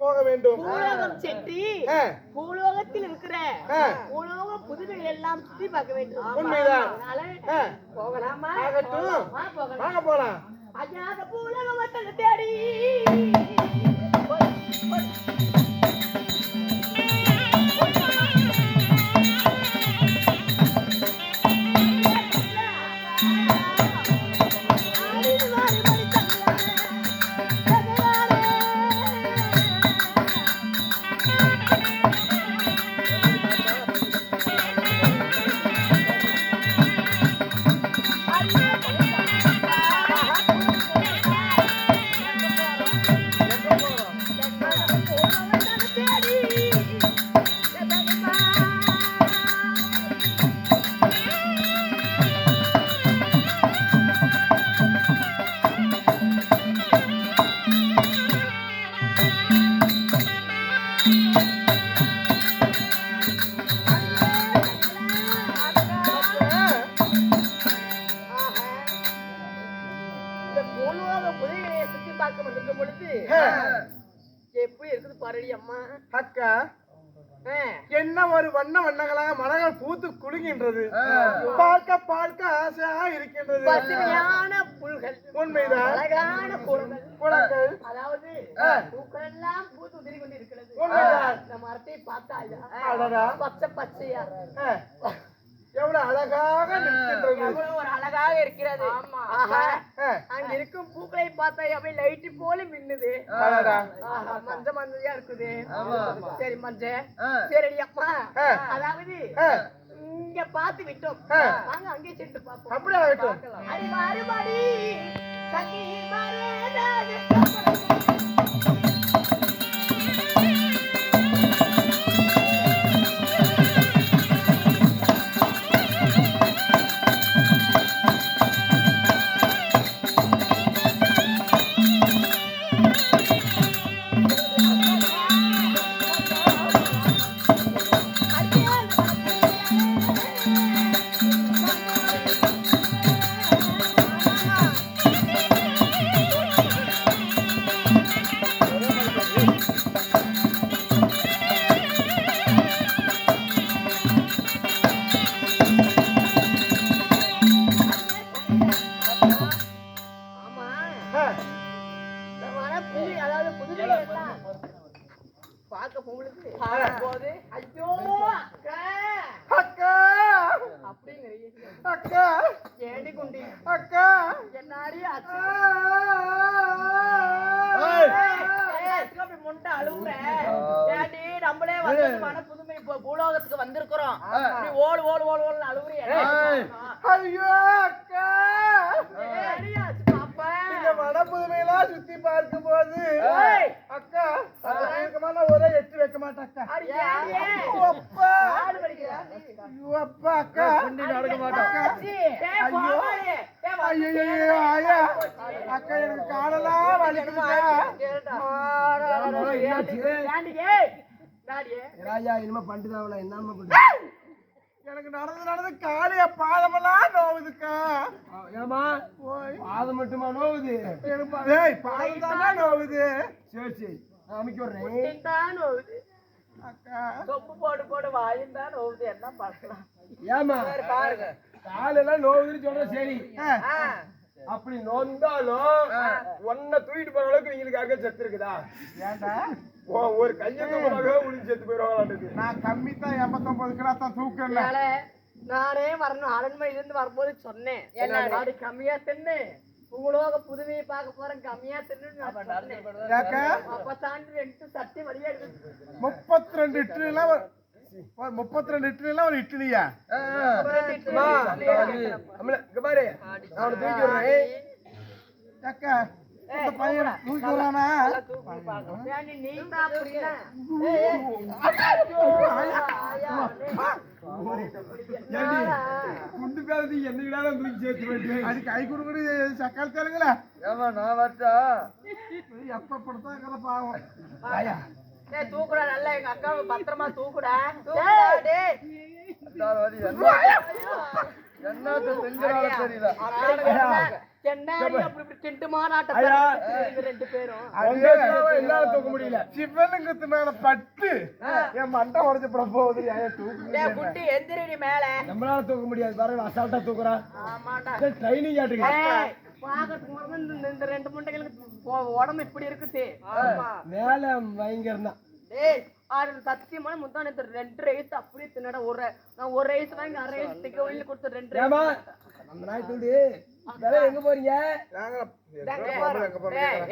போக வேண்டும். பூலோகம் சென்று பூலோகத்தில் இருக்கிற பூலோக புதுமைகள் எல்லாம் சுற்றி பார்க்க வேண்டும். உண்மைதான். போகலாமா? வாங்க போலாம். அஜாத பூலோகத்தை தேடி எப்படி இருக்குது பாருடி அம்மா. அக்கா என்ன ஒரு வண்ண வண்ணங்களாக மலர்கள் பூத்து குலுங்கின்றது. பார்க்க பார்க்க ஆசையாக இருக்கின்றது. பசுமையான புல்கள், உண்மைதான். அழகான குளங்கள், அதாவது பூக்கள் எல்லாம் பூத்து உதிரி கொண்டு இருக்கிறது. இந்த மரத்தை பார்த்தா பச்சை பச்சையா எவ்வளவு அழகாக நிற்கின்றது. எவ்வளவு ஒரு அழகாக இருக்கிறது. அங்க இருக்கும் பூக்களை பார்த்தா அப்படியே லைட்டு போல மின்னுது. மஞ்ச மஞ்சையா இருக்குது. சரி மஞ்ச சரி அப்பா, அதாவது இங்க பார்த்து விட்டோம், வாங்க அங்கே சென்று பார்ப்போம். அப்படியே ஆகட்டும். அடிமாறுபடி சங்கி பூலோகத்துக்கு வந்திருக்கிறோம். ஓடு ஓடு ஓடு ஓடு அழுவுறிய. ஐயோ அக்கா, இந்த வன புதுமையெல்லாம் சுத்தி பார்க்கும் போது அக்கா ஒரே எட்டு வைக்க மாட்டேன் அக்கா. அப்பா அக்கா நடக்க மாட்டேன். அக்கா எனக்கு காலெல்லாம் வலிக்குது. எனக்கு நடந்து காலைய பாதமெல்லாம் நோவுதுக்கா. ஏமா பாதம் மட்டுமா நோவுது? பாதம் தானே நோவுது. சரி சரி அமைக்க விடுறேன். அக்கா சொப்பு போட்டு போட்டு வாயும் தான் நோவுது. என்ன பார்க்கலாம். ஏமா பாருங்க காலெல்லாம் நோவுதுன்னு சொல்ற. சரி அப்படி நோந்தாலும் ஒன்ன தூக்கிட்டு போற அளவுக்கு நீங்களுக்கு அங்க செத்து இருக்குதா? ஏன்டா ஒரு கையெழுத்து உளிஞ்சு செத்து போயிருவாங்க. நான் கம்மி தான் 89 கிலோ தான் தூக்கல. நானே வரணும் அரண்மனையில இருந்து வரும்போது சொன்னேன், என்ன கம்மியா தின்னு உங்களோட புதுமையை பார்க்க போறேன், கம்மியா தின்னு. அப்ப தாண்டி 2 சட்டி வழியா இருக்கு. 32 இட்லிலாம் ஒரு இட்லியா? பாரு அவனை தூக்கி விடுறேன். அக்கா இந்த பையன் தூக்கி விடுறானா? குண்டு பேரதி என்ன விடாலும் தூக்கி சேர்த்து வேண்டிய அது கை கொடுக்குறது சக்கால் தருங்களா? ஏமா நான் வரட்டா? எப்ப படுத்தா பாவம். தூக்குடா நல்லா, எங்க அக்காவை பத்திரமா தூக்குடா. என்ன அப்படி இப்படி திண்டு மாறாட்டம் ஐயா. ரெண்டு பேரும் என்னால தூக்க முடியல. சிவனுக்கு மேல பட்டு என் மண்டை உடைச்சு போட போகுது. டேய் குட்டி எந்திரடி மேல. நம்மளால தூக்க முடியாது பாருங்க, அசால்ட்டா தூக்குறான். ஆமாடா. ட்ரைனிங் ஆட்டுங்க. பாக்கிறதுக்கு முதல்ல இந்த ரெண்டு முண்டைகளுக்கு உடம்பு இப்படி இருக்குது. ஆமா. மேல பயங்கரம் தான். டேய் ஆறு சத்தியமான முந்தானே 2 ரைஸ் அப்படியே தின்னட நான் ஒரு ரைஸ் வாங்கி 1/2 ரைஸ் டிக்க வெளியில கொடுத்து 2 ஏமா நம்ம நாய் தூண்டி வேலை எங்க போறீங்க?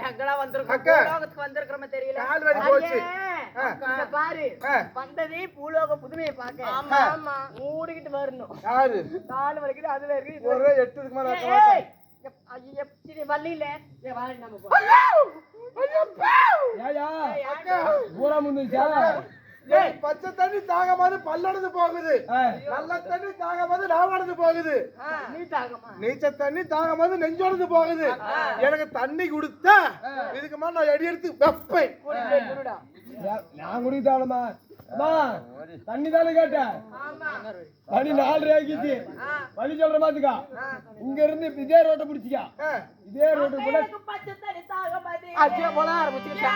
எங்கடா வந்திருக்கோம் வந்திருக்கிறோம் தெரியல. இங்க பாரு வந்ததே பூலோக புதுமையை பார்க்க. ஆமா ஆமா மூடிக்கிட்டு வரணும். யாரு கால் வலிக்குது அதுல இருக்கு. ஒரு 8 இதுக்கு மேல வள்ளியில பூரா முந்துச்சா? பச்சை தண்ணி தாங்க மாதிரி பல்லடந்து போகுது, நல்ல தண்ணி தாங்க மாதிரி நாவடந்து போகுது, நீச்ச தண்ணி தாங்க மாதிரி நெஞ்சோடந்து போகுது. எனக்கு தண்ணி கொடுத்தா இதுக்கு மேல நான் அடி எடுத்து வைப்பேன். நான் குடித்தாளமா தண்ணி தானே கேட்டேன். தண்ணி 4 ஆகிச்சு. வழி சொல்ற மாதிரிக்கா இங்க இருந்து இதே ரோட்டை பிடிச்சிக்கா. இதே ரோட்டு கூட அச்சே போல ஆரம்பிச்சுக்கிட்டா.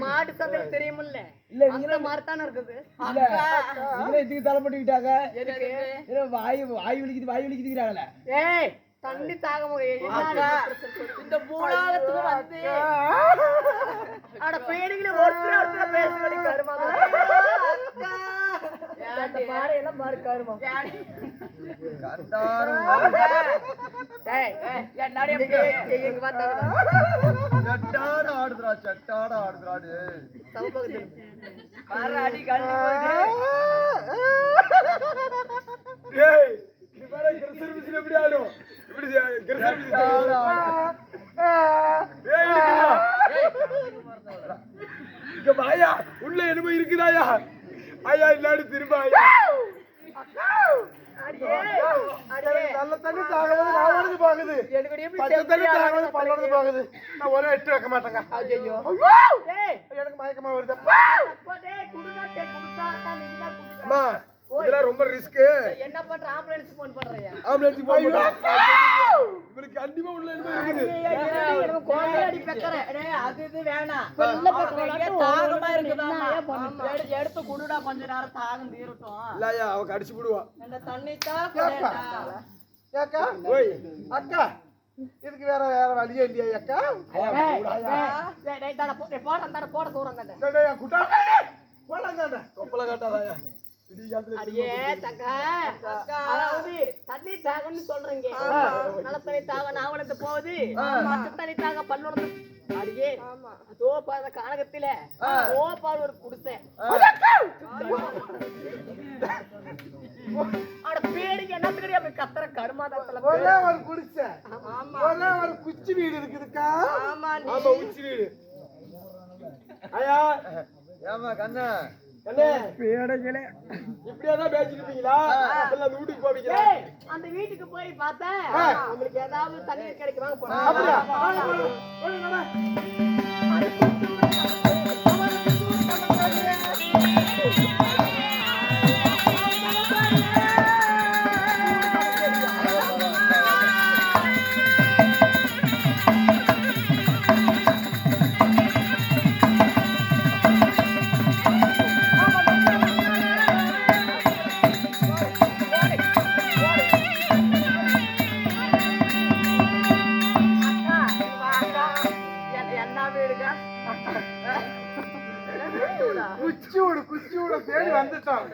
மாட்டு சந்தை தெரியுமில்ல, இந்த மாதிரி தானே இருக்குது. இதுக்கு தலைப்பட்டுக்கிட்டாங்க. வாய் வலிக்குதுங்கிறாங்களே. ஏய் தண்ணி தாக இந்த பூலாகத்துக்கு வந்து அட பேடிகளை ஒருத்தர் பேசுறீங்க. பாறையெல்லாம் பாரு கருமா. எப்படி ஆடும் வாயா உள்ள என்னமோ இருக்குதாயா? ஐயா இல்லாடி திரும்ப ஐயா நல்ல தண்ணி தாங்க போது நாவடந்து போகுது, பச்சை தண்ணி தாங்க போது பல்லடந்து போகுது. நான் ஒரே 8 வைக்க மாட்டேங்க. எனக்கு மயக்கமா வருது. அம்மா இதெல்லாம் ரொம்ப ரிஸ்க். என்ன பண்ற? ஆம்புலன்ஸ் போன் பண்றியா? ஆம்புலன்ஸ் போன் இவருக்கு கண்டிப்பா உள்ள என்னமோ இருக்குது. கோழையடி பெக்கற. டேய் அது இது வேணாம். வெள்ள பெக்கறல தாகமா இருக்குதாமா. எடுத்து குடுடா கொஞ்ச நேரம் தாகம் தீரட்டும். இல்லையா அவ கடிச்சு விடுவா. அந்த தண்ணி தான் போடா. ஏக்கா ஓய் அக்கா இதுக்கு வேற வழியே இல்லையா அக்கா? டேய் டேய் தான போட தூரம் தான. டேய் குட்டா போடங்கடா கொப்பள காட்டாதயா. அடியே தக்கா அதாவது தண்ணி தாகம்னு சொல்றீங்க. நல்ல தண்ணி தாக நாவலத்து போகுது, பச்சை தண்ணி தாக பல்லோட. அடியே அதோ பாத கானகத்தில ஓ பால் ஒரு குடிசை. அட பேடிக்கு என்ன தெரியும் அப்படி கத்தற கருமாதத்துல ஒரே ஒரு குடிசை. ஒரே ஒரு குச்சி வீடு இருக்குதுக்கா. ஆமா ஆமா உச்சி வீடு. ஐயா ஏமா கண்ணா அண்ணே பேடங்களே இப்படியாதான் பேசிட்டு இருக்கீங்களா? இல்ல அந்த வீட்டுக்கு போவீங்களா? அந்த வீட்டுக்கு போய் பார்த்தா உங்களுக்கு ஏதாவது தண்ணி கிடைக்குமா போறோம். அப்படியே குச்சி விட தேடி வந்துட்டோம்.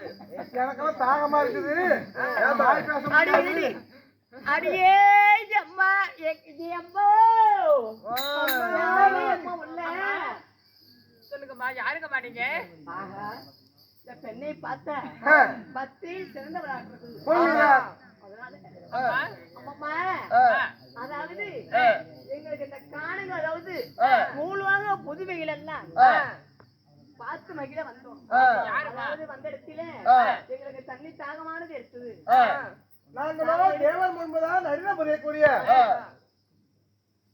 எனக்கெல்லாம் தாகமா இருக்குது. அடியே அம்மா அம்மா சொல்லுங்கம்மா, யாருங்கம்மா நீங்க? ஆஹா, இந்த பெண்ணை பார்த்தா பத்தி சிறந்தவளாக இருக்குது. அதாவது எங்களுக்கு இந்த காணுங்க, அதாவது மூலமாக புதுவைகள் எல்லாம் பார்த்து மகிழ வந்தோம். அதாவது வந்த இடத்துல எங்களுக்கு தண்ணி தாகமானது எடுத்தது. நாங்களோ தேவர் முன்பதான் நரின புரியக்கூடிய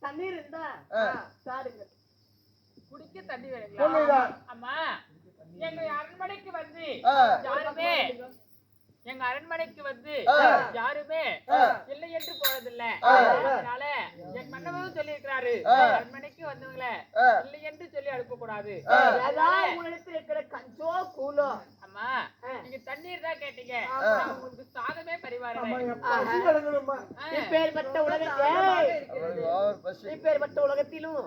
தண்ணீர் இருந்தா சாருங்க, குடிக்க தண்ணி வேணுங்களா? சொல்லுதான் அம்மா, எங்க அரண்மனைக்கு வந்து யாருமே எங்க அரண்மனைக்கு வந்து யாருமே இல்லை என்று போனதில்லை. அதனால என் மன்னவரும் சொல்லி இருக்கிறாரு, அரண்மனைக்கு வந்தவங்கள இல்லை என்று சொல்லி அனுப்ப கூடாது. உங்களிடத்தில் இருக்கிற கஞ்சோ கூலோ. அம்மா, நீங்க தண்ணீர் தான் கேட்டீங்க, உங்களுக்கு சாதமே பரிவாரம். இப்பேற்பட்ட உலகத்திலும்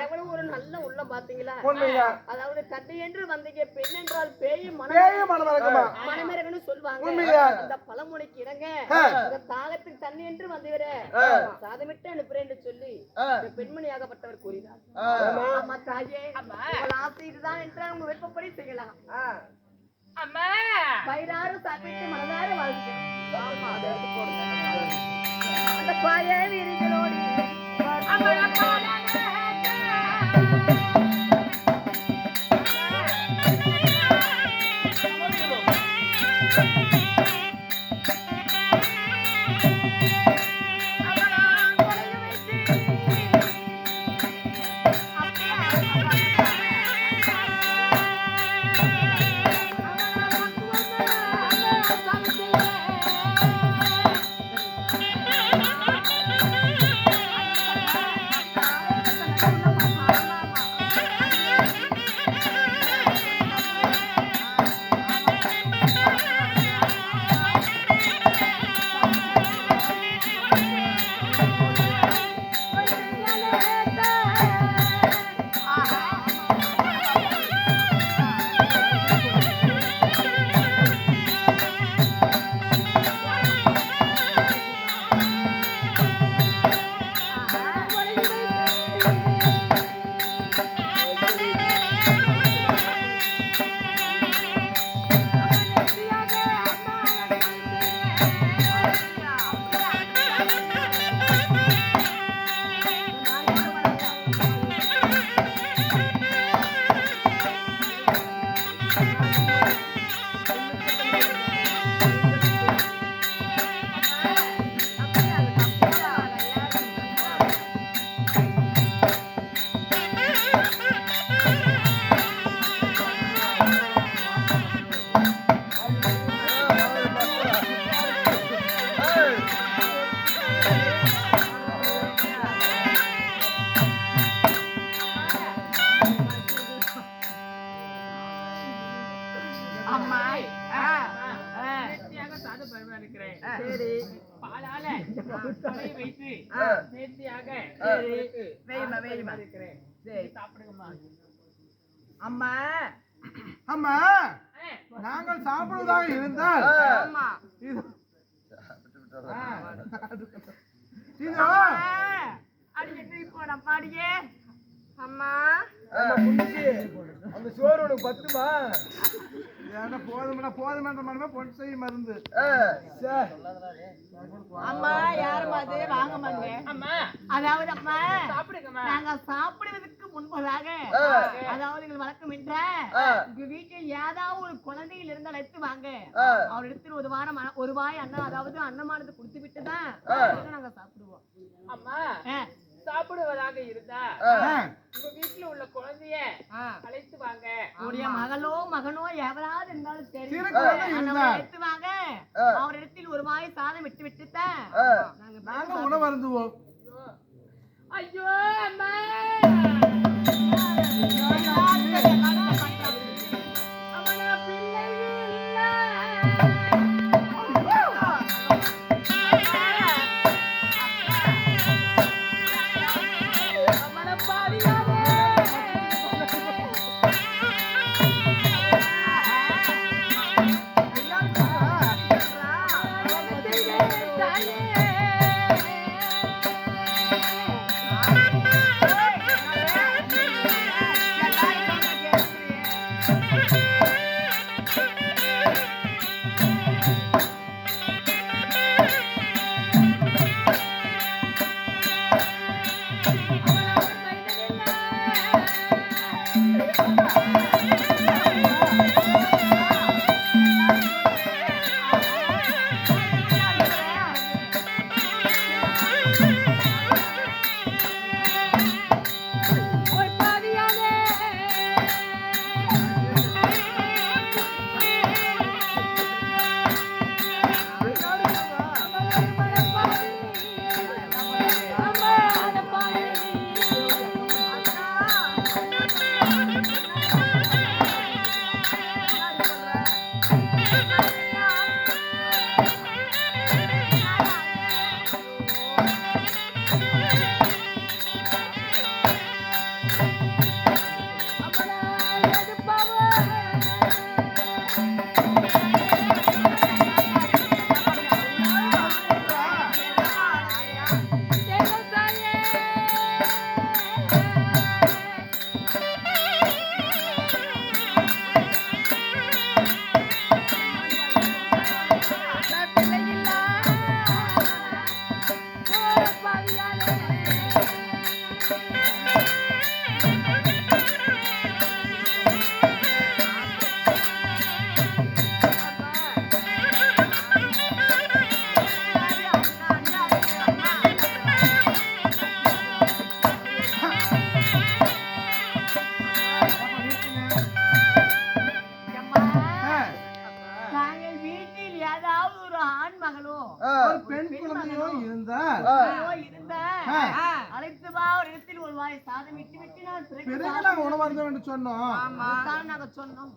எவ்வளவு ஒரு நல்ல உள்ளம் பாத்தீங்களா? அதாவது தண்ணி என்று வந்தீங்க, பெண் என்றால் பேய் மனமிறகுன்னு சொல்லுவாங்க. இந்த பழமொழிக்கு இணங்க இந்த தாகத்துக்கு தண்ணி என்று வந்துவிட சாதமிட்டு அனுப்புறேன் என்று சொல்லி பெண்மணியாகப்பட்டவர் கூறினார். அம்மா தாயே, ஆசை இதுதான் என்றால் உங்க விருப்பப்படி செய்யலாம். அம்மா, வயிறார சாப்பிட்டு மனதார வாழ்க்கணும். அந்த பாய வீரிகளோடு அம்மா அம்மா, நாங்கள் சாப்பிடுவதாக இருந்தால் அம்மா அந்த சோறு உனக்கு பத்துமா? போதுமென்ற பொன் செய்யும் மருந்து. அம்மா, யாருமா அது? வாங்கம்மா. அம்மா, அதாவது அம்மா நாங்க சாப்பிடுவதற்கு முன்பதாக, அதாவது எங்கள் வழக்கம் என்ற உங்க வீட்டில் ஏதாவது ஒரு குழந்தைகள் இருந்தால் எடுத்து வாங்க. அவர் இடத்தில் ஒரு வாய் அண்ணன், அதாவது அன்னமானது குடுத்து விட்டுதான் நாங்க சாப்பிடுவோம். அம்மா, சாப்பிடுவதாக இருந்தா உங்க வீட்டுல உள்ள குழந்தைய அழைத்து வாங்க. உடைய மகளோ மகனோ எவராது இருந்தாலும் சரி, அழைத்து வாங்க. அவரிடத்தில் ஒரு வாய் சாதம் விட்டு விட்டுதான் நாங்க உணவு அருந்துவோம். ஐயோ அம்மா, பெண் குழந்தையோ இருந்தா அழைத்து வா ஒரு இடத்தில் ஒரு வாய் சாதம் விட்டு விட்டு நான் பிறகு நாங்க உணவருந்தோம் என்று சொன்னோம். நாங்க சொன்னோம்.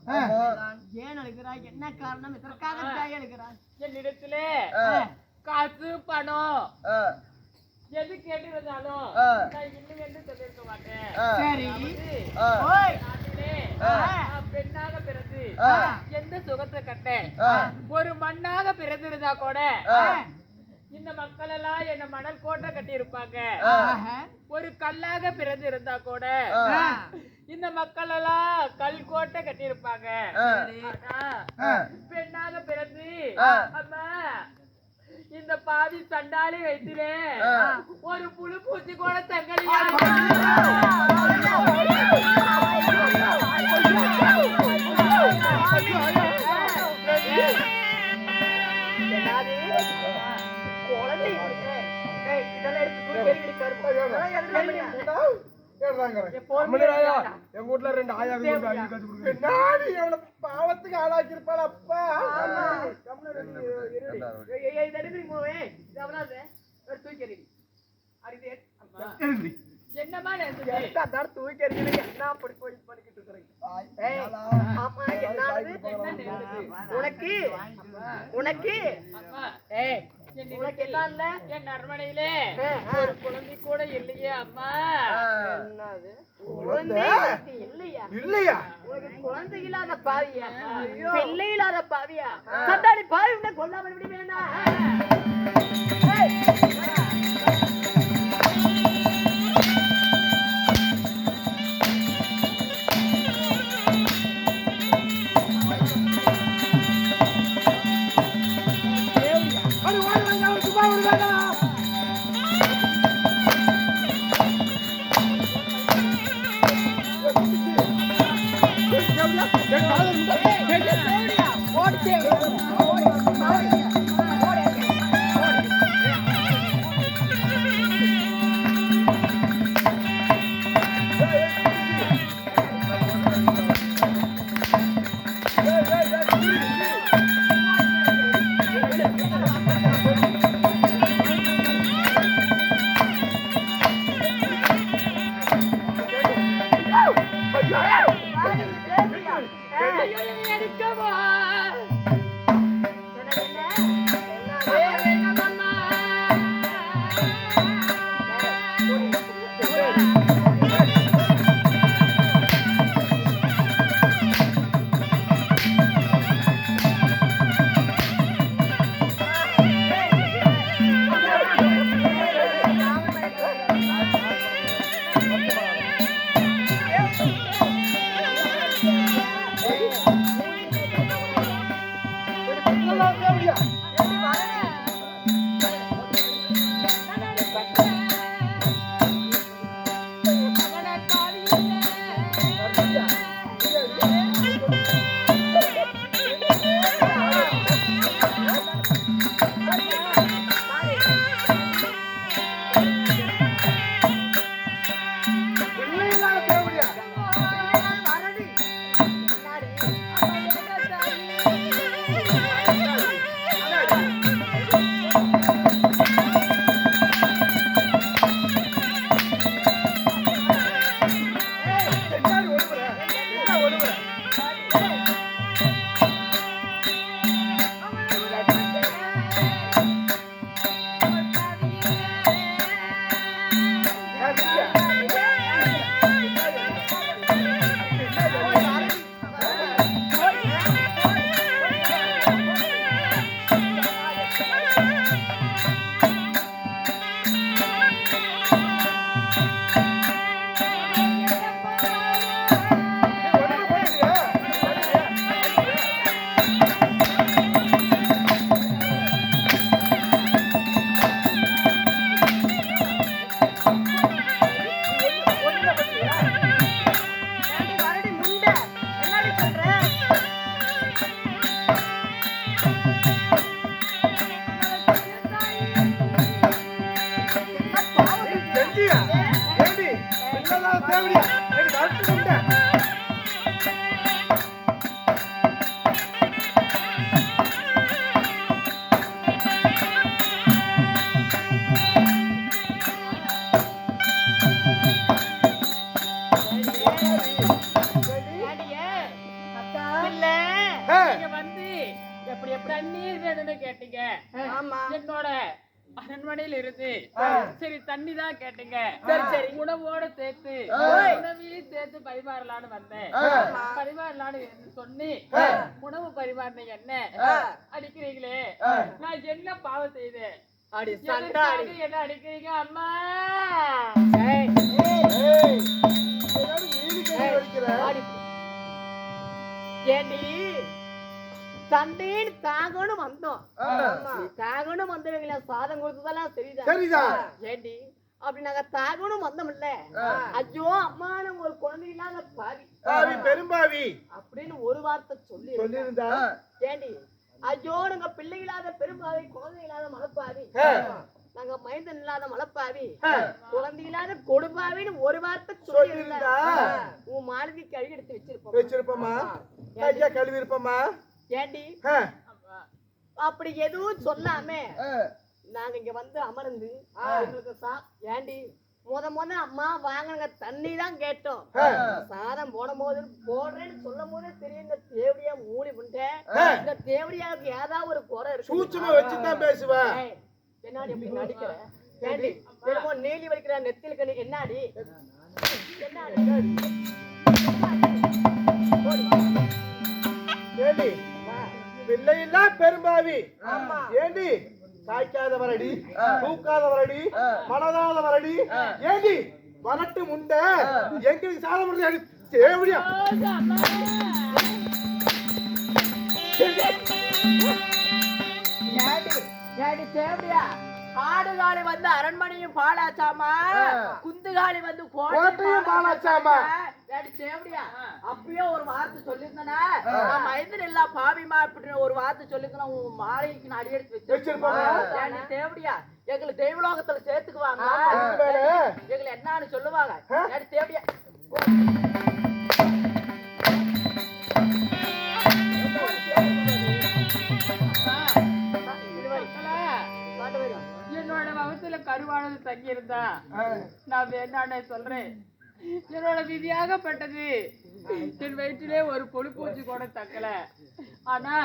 ஏன் அழுகிறாய், என்ன காரணம், இதற்காக அழுகிறாய்? என்னிடத்திலே காசு பணம் எது கேட்டிருந்தாலும் நான் இன்னும் என்று சொல்லிருக்க மாட்டேன். சரி, நாட்டிலே பெண்ணாக பிறந்து எந்த சுகத்தை கட்டேன், ஒரு மண்ணாக பிறந்திருந்தா கூட இந்த மக்கள் எல்லாம் என்ன மணல் கோட்டை கட்டி இருப்பாங்க. ஒரு கல்லாக பிறந்து இருந்தா கூட இந்த மக்கள் எல்லாம் கல் கோட்டை கட்டி இருப்பாங்க. பெண்ணாக பிறந்து அம்மா இந்த பாதி சண்டாளி வைத்திலே ஒரு புழு பூச்சி கூட தங்கலியா எங்க வீட்டுல 2 ஆயா பாவத்துக்கு ஆளாக்கி இருப்பாள். அப்பா என்னமா உனக்கு உனக்கு உனக்கு எல்லாம் இல்ல. என் அரண்மனையிலே ஒரு குழந்தை கூட இல்லையே அம்மா. என்னது குழந்தை இல்லையா? இல்லையா? உனக்கு குழந்தை இல்லாத பாவியா, பிள்ளை இல்லாத பாவியா? சட்டாடி பாவி உன்னை கொல்லாமல் விடுவேனா? என்னோட அரண்மனையில் இருந்து சரி தண்ணி தான் கேட்டீங்க. சரி உணவோட சேர்த்து உணவையும் சேர்த்து பரிமாறலான்னு வந்தேன். பரிமாறலான்னு சொன்னி உணவு பரிமாறின என்ன அடிக்கிறீங்களே? நான் என்ன பாவம் செய்தேன்? என்ன அடிக்கிறீங்க அம்மா? ஏண்டி சண்டைன்னு தாங்கணும் வந்தோம். தாங்கணும் வந்தவங்கள சாதம் கொடுத்ததெல்லாம் சரிதா ஏண்டி அப்படி நாங்க தாகணும் வந்தோம்ல. ஐயோ அம்மா நம்ம ஒரு குழந்தை இல்லாத பாவி பெரும்பாவி அப்படின்னு ஒரு வார்த்தை சொல்லியிருந்தா ஏண்டி ஐயோ நாங்க பிள்ளை இல்லாத பெரும்பாவி, குழந்தை இல்லாத மலப்பாவி, நாங்க மைந்தன் இல்லாத மலப்பாவி, குழந்தை இல்லாத கொடுப்பாவின்னு ஒரு வார்த்தை சொல்லியிருந்தா உன் மாளிகை கழுவி எடுத்து வச்சிருப்போமா? கழுவி இருப்போமா? ஏண்டி அப்படி எதுவும் சொல்லாம நாங்க இங்க வந்து அமர்ந்து ஏண்டி முத அம்மா வாங்க தண்ணி தான் கேட்டோம். சாதம் போடும் போது போடுறேன்னு சொல்லும் போதே தெரியும் இந்த தேவடியா மூடி புண்டேன். இந்த தேவடியாவுக்கு ஏதாவது ஒரு குறை இருக்கு. சூட்சுமா வச்சுதான் பேசுவா. என்னாடி எப்படி நடிக்கிற? ஏண்டி என்னமோ நீலி வலிக்கிற நெத்தில கண்ணி என்னாடி ஏண்டி பிள்ளையில்லா பெரும்பாவி ஏண்டி காய்க்காத வரடி, தூக்காத வரடி, மனதாத வரடி, ஏண்டி வரட்டு முண்டை எங்களுக்கு சாதம் தேவடியா தேவடியா ஆடுகாலி வந்து அரண்மனையும் பாலாச்சாமா, குந்துகாலி வந்து கோட்டையும் பாலாச்சாமா. தேவடியா அப்பயே ஒரு வார்த்தை சொல்லிருந்தனா மைந்தன் எல்லா பாவிமா அப்படின்னு ஒரு வார்த்தை சொல்லிருந்தா உன் மாலைக்கு அடி எடுத்து வச்சிருப்போம். தேவடியா எங்களை தெய்வலோகத்துல சேர்த்துக்குவாங்க, எங்களை என்னன்னு சொல்லுவாங்க. தேவடியா என்னோட வகுத்துல கருவானது தங்கி இருந்தா நான் வேண்டானே சொல்றேன். என்னோட விதியாகப்பட்டது என் வயிற்றிலே ஒரு பொழுப்பூச்சி கூட தக்கல. ஆனா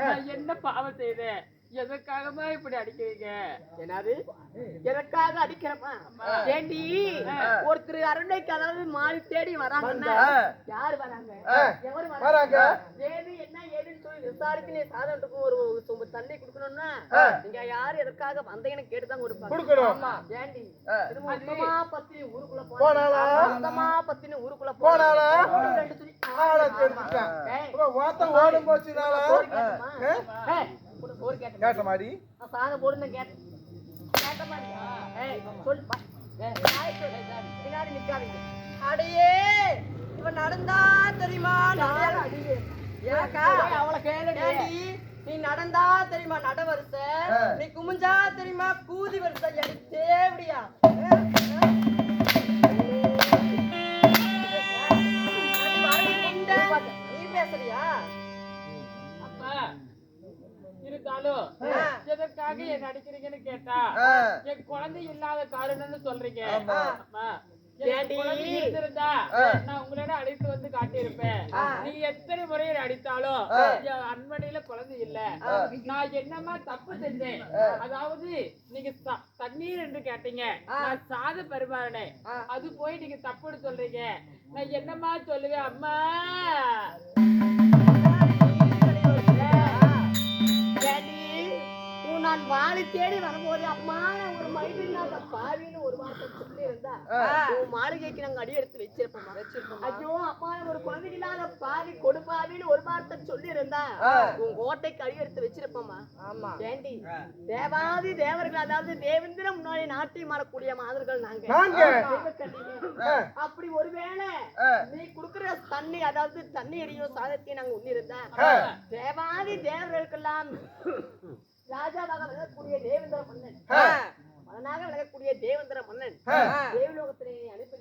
நான் என்ன பாவம் செய்தேன்? எதற்காகமா இப்படி அடிக்கிறீங்க? என்னது எதற்காக அடிக்கிறமா? ஏண்டி ஒருத்தர் அரண்மனைக்கு அதாவது மாறி தேடி வராங்கன்னா யாரு வராங்க? எவரு வராங்க? ஏது என்ன ஏதுன்னு சொல்லி விசாரிச்சு நீ சாதத்துக்கு ஒரு சொம்பு தண்ணி குடுக்கணும்னா நீங்க யாரு எதற்காக வந்தீங்கன்னு கேட்டுதான் கொடுப்பாங்க. ஏண்டி மொத்தமா பத்தினி ஊருக்குள்ள போனாலா பத்தினி ஊருக்குள்ள போனாலா ஓடும் போச்சுனாலா கேட்ட மாதிரி சாதம் போடுங்க கேட்ட மாதிரி சொல்லுப்பா. பின்னாடி நிக்காதீங்க. அடியே இவன் நடந்தா தெரியுமா? அவளை கேளடி. நீ நடந்தா தெரியுமா நட வரிசை, நீ குமிஞ்சா தெரியுமா கூதி வரிசை. எனக்கு தேவடியா நீ பேசுறியா? இருந்தாலும் எதற்காக என்ன அடிக்கிறீங்கன்னு கேட்டா என் குழந்தை இல்லாத காரணம்னு சொல்றீங்க. இருந்தா நான் உங்களோட அழைத்து வந்து காட்டியிருப்பேன். நீங்க எத்தனை முறை அடித்தாலும் அரண்மனையில குழந்தை இல்ல. நான் என்னமா தப்பு செஞ்சேன்? அதாவது நீங்க தண்ணீர் என்று கேட்டீங்க, நான் சாத பரிமாறினேன். அது போய் நீங்க தப்புன்னு சொல்றீங்க. நான் என்னமா சொல்லுவேன் அம்மா? நான் வாழை தேடி வரும்போது அம்மா ஒரு மயிலில்லாத பாவின்னு ஒரு வார்த்தை சொல்லி இருந்தா உன் மாளிகைக்கு நாங்க அடி எடுத்து வச்சிருப்போம். ஐயோ அம்மா ஒரு குழந்தை இல்லாத பாவி கொடுப்பாவின்னு ஒரு வார்த்தை சொல்லி இருந்தா உன் கோட்டைக்கு அடி எடுத்து வச்சிருப்போமா? ஆமா ஏண்டி தேவாதி தேவர்கள் அதாவது தேவேந்திர முன்னாடி நாட்டியம் ஆடக்கூடிய மாதர்கள் நாங்க. அப்படி ஒருவேளை நீ குடுக்கிற தண்ணி அதாவது தண்ணீரையும் சாதத்தையும் நாங்க உண்ணிருந்தா தேவாதி தேவர்களுக்கெல்லாம் ராஜாவாக விளங்கக்கூடிய தேவேந்திர மன்னன், மன்னனாக விளங்கக்கூடிய தேவேந்திர மன்னன் தேவலோகத்திலே அனுப்பி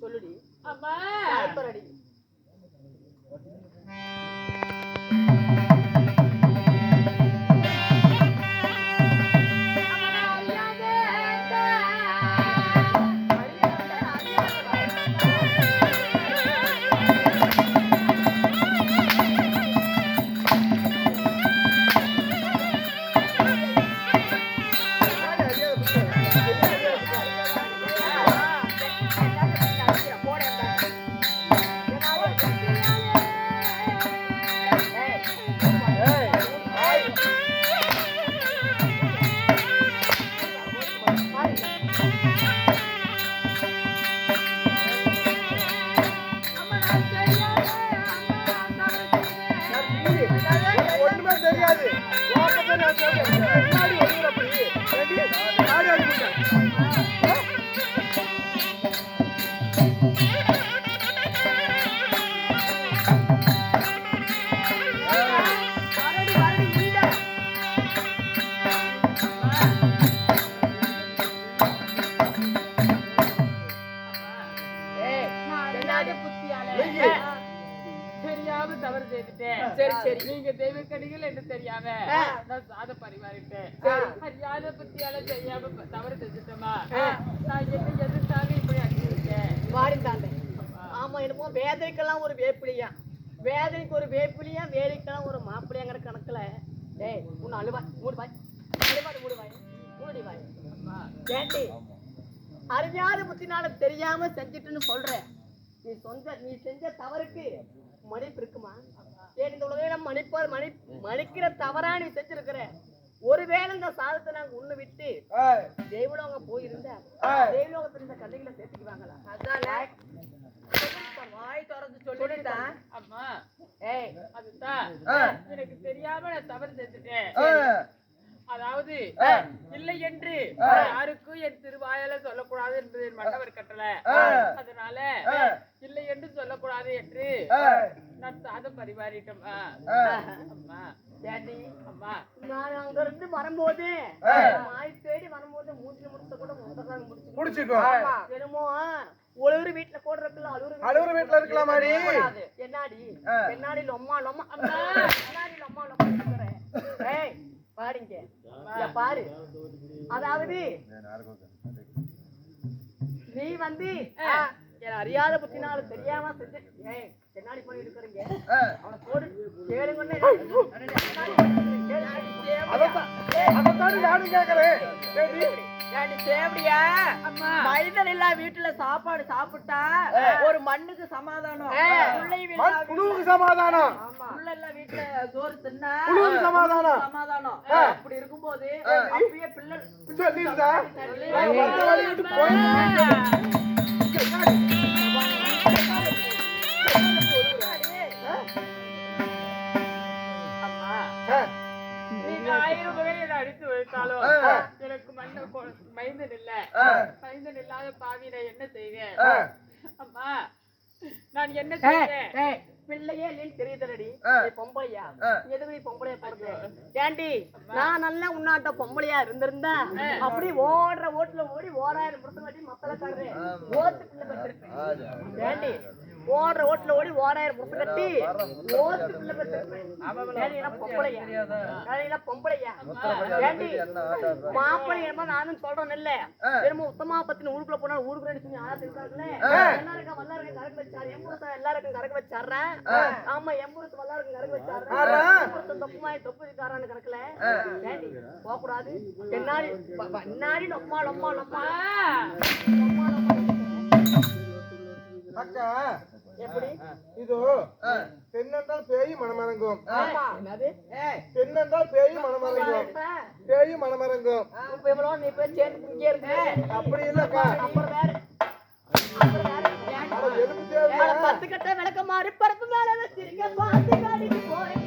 சொல்லுடி அம்மா. அதெல்லாம் தெரியாது. ஓட்டத்தை நான் சொல்றேன். முன்னாடி வருகிற அப்படி. ரெடி? ஆடி ஆடி முடிங்க. தெரியாம தவறு செய்துட்டேன். சரி சரி நீங்க தெய்வக்கடிகள் என்று தெரியாம நான் சாத பரிமாறிட்டேன். அறியாத புத்தியால தெரியாம தவறு செஞ்சுட்டோமா நான் என்ன எதிர்த்தாங்க இப்படி அடிச்சுட்டேன். வாடிந்தாண்டே. ஆமா என்னமோ வேதனைக்கெல்லாம் ஒரு வேப்பிலியா, வேதனைக்கு ஒரு வேப்பிலியா, வேலைக்கெல்லாம் ஒரு மாப்பிள்ளையாங்கிற கணக்குல டேய் உன்னை அழுவாய் மூடு வாய் மூடு வாய் மூடி வாய். கேட்டி அறியாத புத்தினால தெரியாம செஞ்சுட்டுன்னு சொல்ற, நீ செஞ்ச தவறுக்கு மன்னிப்பு இருக்குமா? ஏன் இந்த உலகம் மன்னிக்கிற தவறா நீ செஞ்சிருக்கிற? ஒருவேளை இந்த சாதத்தை நாங்க உன்னை விட்டு தெய்வலோகம் போயிருந்தா தெய்வலோகத்துல இருந்த கதைகளை சேர்த்துக்குவாங்களா? அதான் வாய் திறந்து சொல்லிட்டான். அம்மா அதுதான் எனக்கு தெரியாம நான் தவறு செஞ்சுட்டேன். அதாவது இல்லை என்று யாருக்கும் என் திருவாயால சொல்லக்கூடாது என்பது என் மன்னவர் கட்டளை. அதனால இல்லை என்று சொல்லக்கூடாது என்று நான் சாதம் பரிமாறிட்டோம். அம்மா டேடி அம்மா நான் அங்க இருந்து வரும்போது மாய் தேடி வரும்போது மூஞ்சில முடிச்ச கூட முடிச்சுக்கோ. என்னமோ ஒரு வீட்டுல கூட இருக்கலாம், அலுவலக வீட்டுல இருக்கலாம் மாடி. என்னாடி என்னாடி லொம்மா லொம்மா அம்மா என்னாடி லொம்மா லொம்மா இருக்கிறேன். ஏய் பாருங்க பாரு, அதாவது நீ வந்து என் அறியாத புத்தினால தெரியாம செஞ்சு என்னாடி பண்ணி இருக்கிறீங்க. அவனை போடு கேளுங்கன்னு நானும் கேக்குறேன். தேவடியா மைதன் இல்ல வீட்டுல சாப்பாடு சாப்பிட்டா ஒரு மண்ணுக்கு சமாதானம், புழுவுக்கு சமாதானம், வீட்டுல சோறு தின்னா புழுவுக்கு சமாதானம். சமாதானம். அப்படி இருக்கும்போது அப்பயே பிள்ளை அடித்து வைத்தாலும் எனக்கு மைந்தன் இல்ல. மைந்தன் இல்லாத பாவினை என்ன செய்வேன்? அம்மா நான் என்ன செய்வேன்? பிள்ளையே இல்லைன்னு தெரியுதுலடி, நீ பொம்பளையா? எதுக்கு நீ பொம்பளையா பாருங்க? ஏண்டி நான் நல்லா உன்னாட்ட பொம்பளையா இருந்திருந்தா அப்படி ஓடுற ஓட்டுல ஓடி 1000 வருஷம் வாட்டி மத்தல காடுறேன் ஓட்டு பிள்ளை பெற்றிருப்பேன். ஏண்டி ஓடுற ஓட்டுல ஓடி 1000 வருஷம் கட்டி ஓட்டு பிள்ளை பெற்றிருப்பேன். பொம்பளையா? ஏண்டி மாப்பிள்ளை என்னமோ நானும் சொல்றேன் இல்ல, என்னமோ உத்தமா பத்தின ஊருக்குள்ள போனா ஊருக்கு சொல்லி ஆளா இருக்காங்களே, எல்லாருக்கும் வல்லாருக்கும் கறக்கு வச்சாரு, எம்பூரத்தை எல்லாருக்கும் கறக்கு வச்சாடுறேன். ஆமா எம்பூரத்து வல்லாருக்கும் கறக்கு வச்சாடுறேன். தொப்புமாய் தொப்புக்காரான்னு கணக்குல ஏண்டி போக கூடாது? என்னாடி என்னாடி லொம்மா லொம்மா லொம்மா லொம்மா லொம்மா அக்கா எப்படி இது பெண்ணென்றால் பேய் மனமரங்கும். என்னது பெண்ணென்றால் பேய் மனமரங்கும், பேய் மனமரங்கும். இப்ப எவ்வளவு நீ போய் சேர்ந்து இங்கே இருக்கு. அப்படி இல்லக்கா, அப்புறம் வேற பத்து கட்ட விளக்க மாறி பரப்பு மேல வச்சிருக்க பாத்து காடிக்கு போறேன்.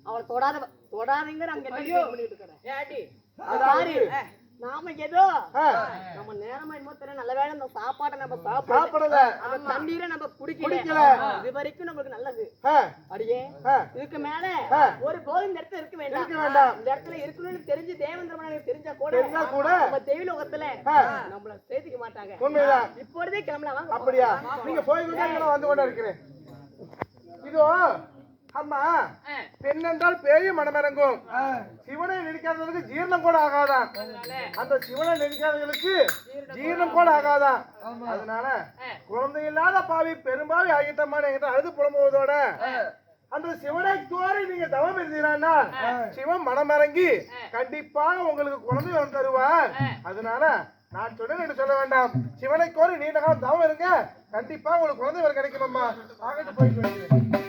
அவளை தொடாதீங்க. அங்க பண்ணிட்டு இருக்கிறேன். நாம ஏதோ ஆ, நம்ம நேரமா என்னமோ தெரியல, நல்ல வேளை இந்த சாப்பாட்டை நம்ம சாப்பிடல, சாப்பிடல அந்த தண்ணீரை நம்ம குடிக்கல, குடிக்கல. இது வரைக்கும் நமக்கு நல்லது. ஆ, அடியே ஆ, இதுக்கு மேல ஆ. ஒரு போதும் இந்த இடத்துல இருக்க வேண்டாம். இருக்க வேண்டாம். இந்த இடத்துல இருக்கணும்னு தெரிஞ்சு தேவேந்திரமனுக்கு தெரிஞ்சா கூட தெரிஞ்சா கூட நம்ம தெய்வலோகத்துல ஆ. நம்மள சேர்த்துக்க மாட்டாங்க. உண்மைதான். இப்பொழுதே கிளம்பலாம் வாங்க. அப்படியா? நீங்க போய் நான் வந்து கொண்டு இருக்கிறேன். இதோ அம்மா, பெண் என்றால் பேயும் மனமிறங்கும். சிவனை நினைக்காதவர்களுக்கு ஜீரணம் கூட ஆகாதான். அந்த சிவனை நினைக்காதவர்களுக்கு ஜீரணம் கூட ஆகாதான். அதனால குழந்தை இல்லாத பாவி பெரும்பாவி ஆகிட்டமான அழுது புலம்புவதோட அந்த சிவனை கோரி நீங்க தவம் இருந்தீங்கன்னா சிவன் மனமிறங்கி கண்டிப்பாக உங்களுக்கு குழந்தை வந்து தருவார். அதனால நான் சொன்னேன் என்று சொல்ல வேண்டாம். சிவனை கோரி நீண்ட காலம் தவம் இருங்க, கண்டிப்பா உங்களுக்கு குழந்தை கிடைக்கும். அம்மா ஆகிட்டு போயிட்டு